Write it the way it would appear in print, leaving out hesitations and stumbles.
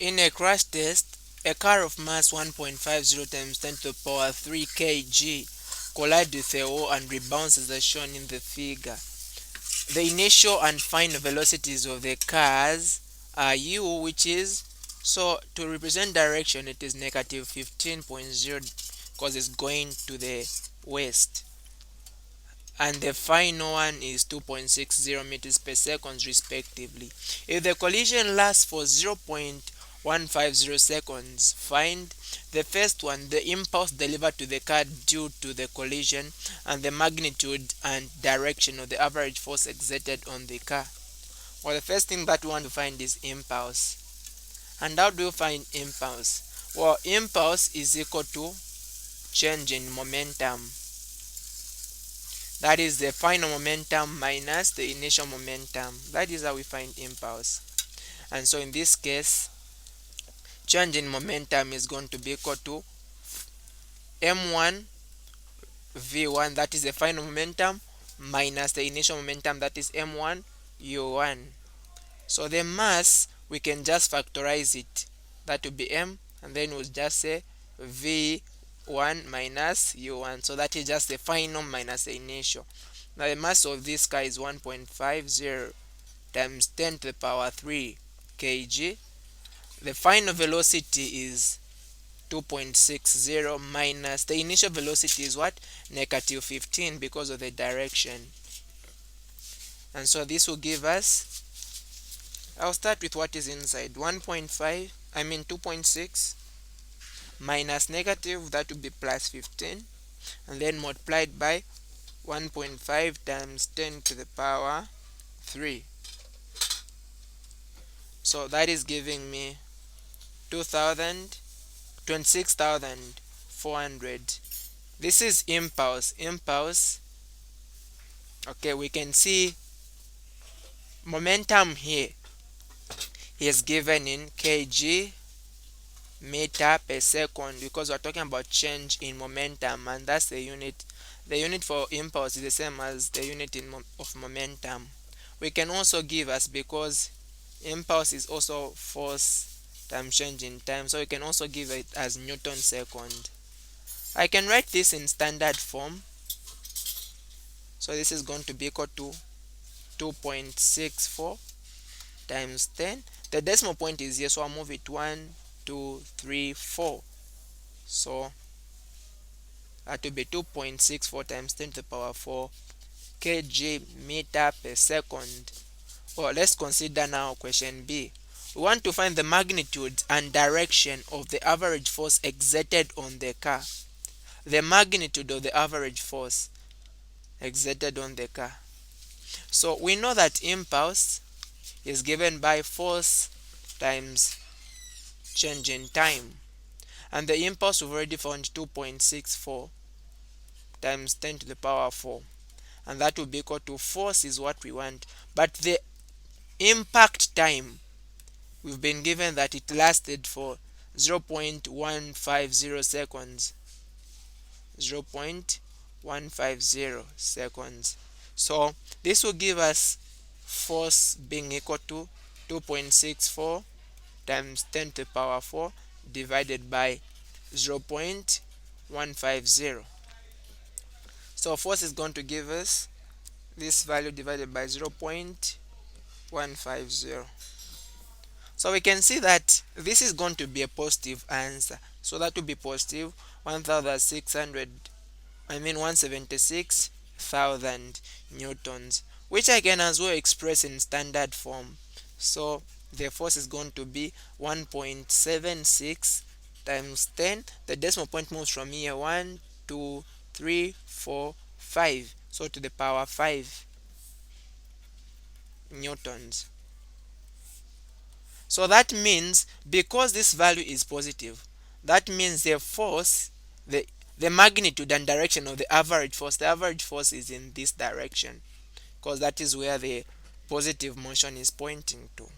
In a crash test, a car of mass 1.50 times 10 to the power 3 kg collides with a wall and rebounds as shown in the figure. The initial and final velocities of the cars are u, which is, so to represent direction it is negative 15.0 because it's going to the west, and the final one is 2.60 meters per second respectively. If the collision lasts for 0.150 seconds, find the first one, the impulse delivered to the car due to the collision, and the magnitude and direction of the average force exerted on the car. Well, the first thing that we want to find is impulse. And how do you find impulse? Well, impulse is equal to change in momentum. That is the final momentum minus the initial momentum. That is how we find impulse. And so in this case, change in momentum is going to be equal to m1 v1, that is the final momentum, minus the initial momentum, that is m1 u1. So the mass, we can just factorize it. That will be m, and then we'll just say v1 minus u1. So that is just the final minus the initial. Now the mass of this car is 1.50 times 10 to the power 3 kg. The final velocity is 2.60 minus the initial velocity is what? Negative 15 because of the direction. And so this will give us, I'll start with what is inside. 2.6 minus negative, that would be plus 15, and then multiplied by 1.5 times 10 to the power 3. So that is giving me 26,400. This is impulse. Okay, we can see momentum here is given in kg meter per second, because we're talking about change in momentum, and that's the unit. The unit for impulse is the same as the unit of momentum. We can also give us, because impulse is also force times change in time, so we can also give it as Newton second. I can write this in standard form. So this is going to be equal to 2.64 times 10. The decimal point is here, so I'll move it 1, 2, 3, 4. So that will be 2.64 times 10 to the power 4 kg meter per second. Well, let's consider now question B. We want to find the magnitude and direction of the average force exerted on the car. The magnitude of the average force exerted on the car. So we know that impulse is given by force times change in time. And the impulse we've already found 2.64 times 10 to the power 4. And that will be equal to force is what we want. But the impact time, we've been given that it lasted for 0.150 seconds. 0.150 seconds. So this will give us force being equal to 2.64 times 10 to the power 4 divided by 0.150. So force is going to give us this value divided by 0.150. So we can see that this is going to be a positive answer. So that will be positive 176,000 newtons, which I can as well express in standard form. So the force is going to be 1.76 times 10. The decimal point moves from here 1, 2, 3, 4, 5. So to the power 5 newtons. So that means, because this value is positive, that means the force, the magnitude and direction of the average force is in this direction, because that is where the positive motion is pointing to.